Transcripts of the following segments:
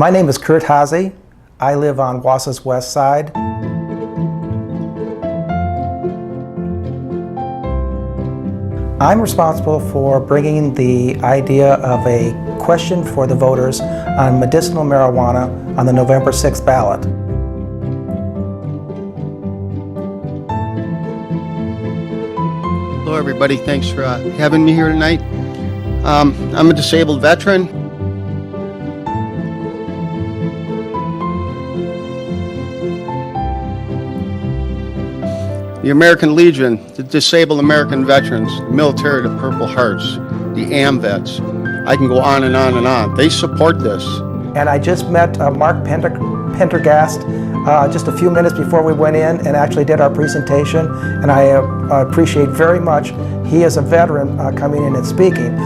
My name is Kurt Haase. I live on Wausau's west side. I'm responsible for bringing the idea of a question for the voters on medicinal marijuana on the November 6th ballot. Hello everybody, thanks for having me here tonight. I'm a disabled veteran. The American Legion, the Disabled American Veterans, the military, the Purple Hearts, the AMVETS. I can go on and on and on. They support this. And I just met Mark Pendergast just a few minutes before we went in and actually did our presentation, and I appreciate very much he is a veteran coming in and speaking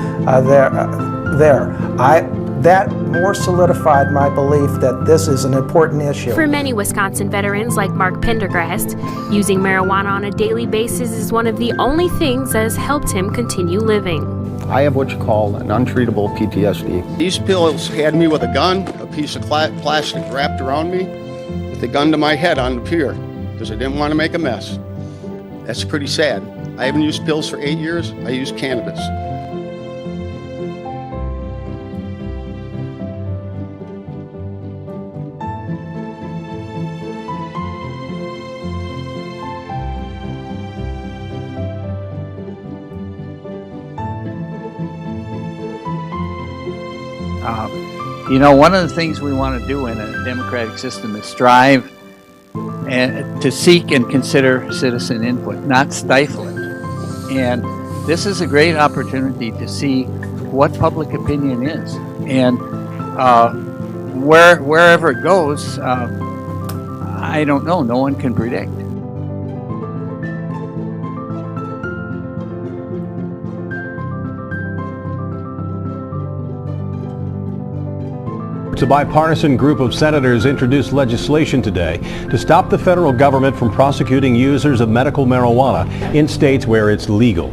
That more solidified my belief that this is an important issue. For many Wisconsin veterans like Mark Pendergast, using marijuana on a daily basis is one of the only things that has helped him continue living. I have what you call an untreatable PTSD. These pills had me with a gun, a piece of plastic wrapped around me, with a gun to my head on the pier, because I didn't want to make a mess. That's pretty sad. I haven't used pills for 8 years. I use cannabis. One of the things we want to do in a democratic system is strive to seek and consider citizen input, not stifle it. And this is a great opportunity to see what public opinion is. And wherever it goes, I don't know. No one can predict. A bipartisan group of senators introduced legislation today to stop the federal government from prosecuting users of medical marijuana in states where it's legal.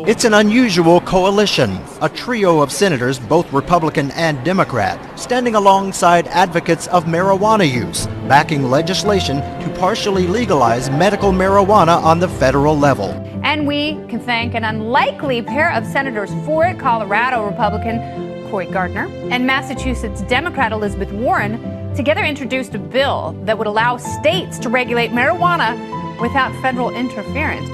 It's an unusual coalition, a trio of senators, both Republican and Democrat, standing alongside advocates of marijuana use, backing legislation to partially legalize medical marijuana on the federal level. And we can thank an unlikely pair of senators for it, Colorado Republican Cory Gardner and Massachusetts Democrat Elizabeth Warren together introduced a bill that would allow states to regulate marijuana without federal interference.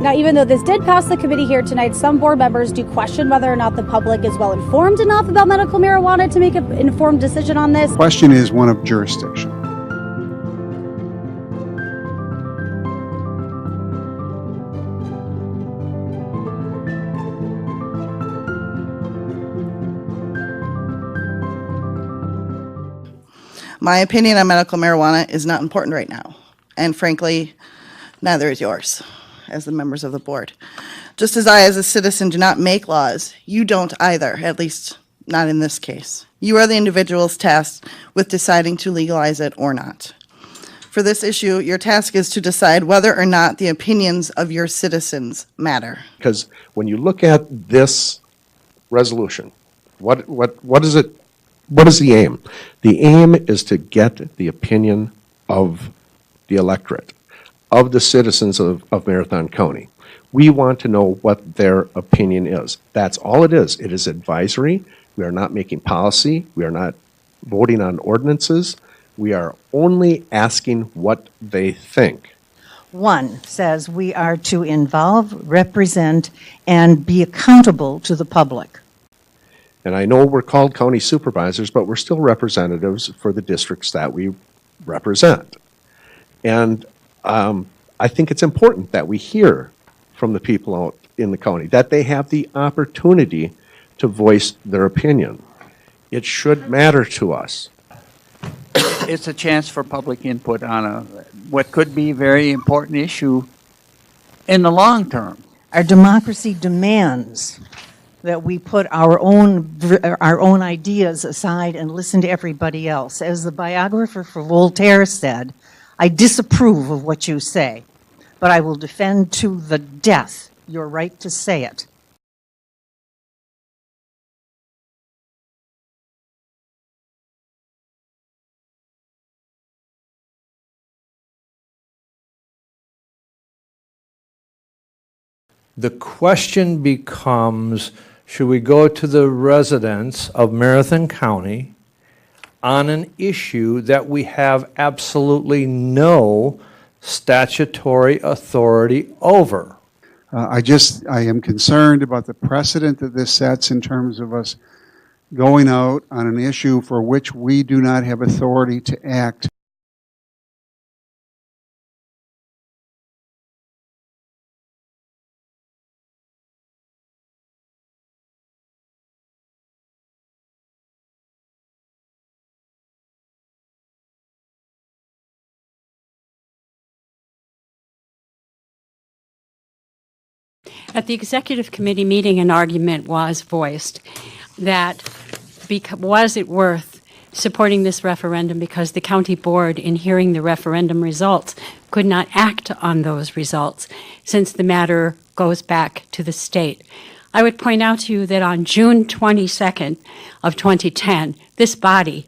Now, even though this did pass the committee here tonight, some board members do question whether or not the public is well informed enough about medical marijuana to make an informed decision on this. The question is one of jurisdiction. My opinion on medical marijuana is not important right now, and frankly, neither is yours as the members of the board. Just as I, as a citizen, do not make laws, you don't either, at least not in this case. You are the individuals tasked with deciding to legalize it or not. For this issue, your task is to decide whether or not the opinions of your citizens matter. Because when you look at this resolution, what is it? What is the aim? The aim is to get the opinion of the electorate, of the citizens of Marathon County. We want to know what their opinion is. That's all it is. It is advisory. We are not making policy. We are not voting on ordinances. We are only asking what they think. One says we are to involve, represent, and be accountable to the public. And I know we're called county supervisors, but we're still representatives for the districts that we represent. And I think it's important that we hear from the people out in the county, that they have the opportunity to voice their opinion. It should matter to us. It's a chance for public input on what could be a very important issue in the long term. Our democracy demands that we put our own ideas aside and listen to everybody else. As the biographer for Voltaire said, I disapprove of what you say, but I will defend to the death your right to say it. The question becomes, should we go to the residents of Marathon County on an issue that we have absolutely no statutory authority over? I am concerned about the precedent that this sets in terms of us going out on an issue for which we do not have authority to act. At the executive committee meeting, an argument was voiced that was it worth supporting this referendum because the county board, in hearing the referendum results, could not act on those results since the matter goes back to the state. I would point out to you that on June 22nd of 2010, this body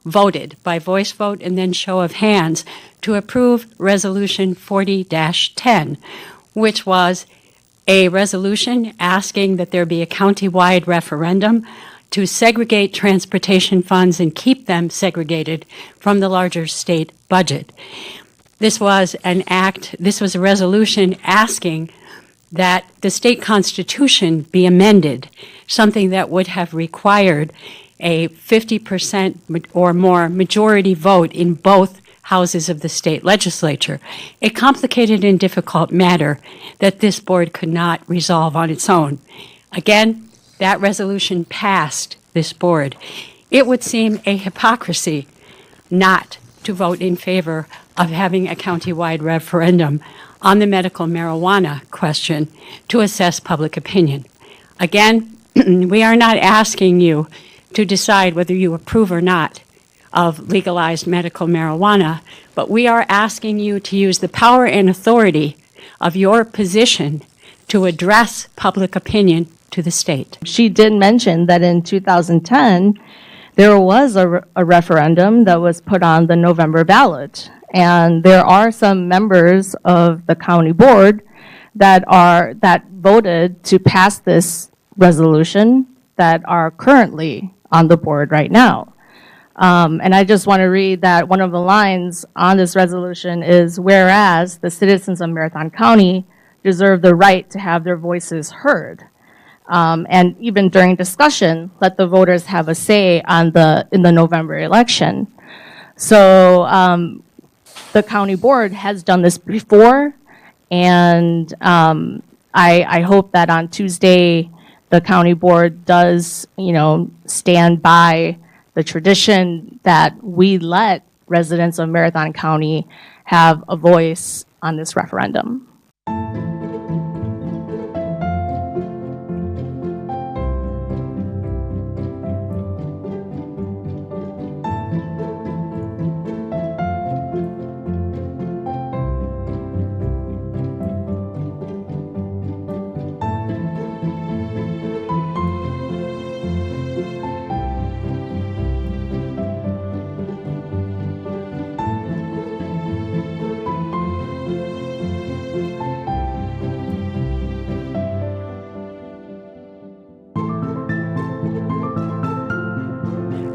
voted by voice vote and then show of hands to approve Resolution 40-10, which was a resolution asking that there be a county-wide referendum to segregate transportation funds and keep them segregated from the larger state budget. This was a resolution asking that the state constitution be amended, something that would have required a 50% or more majority vote in both houses of the state legislature, a complicated and difficult matter that this board could not resolve on its own. Again, that resolution passed this board. It would seem a hypocrisy not to vote in favor of having a county-wide referendum on the medical marijuana question to assess public opinion. Again, we are not asking you to decide whether you approve or not of legalized medical marijuana, but we are asking you to use the power and authority of your position to address public opinion to the state. She did mention that in 2010, there was a referendum that was put on the November ballot. And there are some members of the county board that voted to pass this resolution that are currently on the board right now. And I just want to read that one of the lines on this resolution is, whereas the citizens of Marathon County deserve the right to have their voices heard. And even during discussion, let the voters have a say in the November election. So the county board has done this before, and I hope that on Tuesday the county board does, stand by the tradition that we let residents of Marathon County have a voice on this referendum.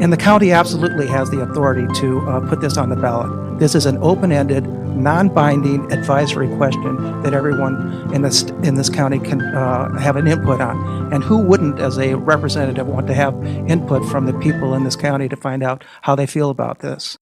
And the county absolutely has the authority to put this on the ballot. This is an open-ended, non-binding advisory question that everyone in this county can have an input on. And who wouldn't, as a representative, want to have input from the people in this county to find out how they feel about this?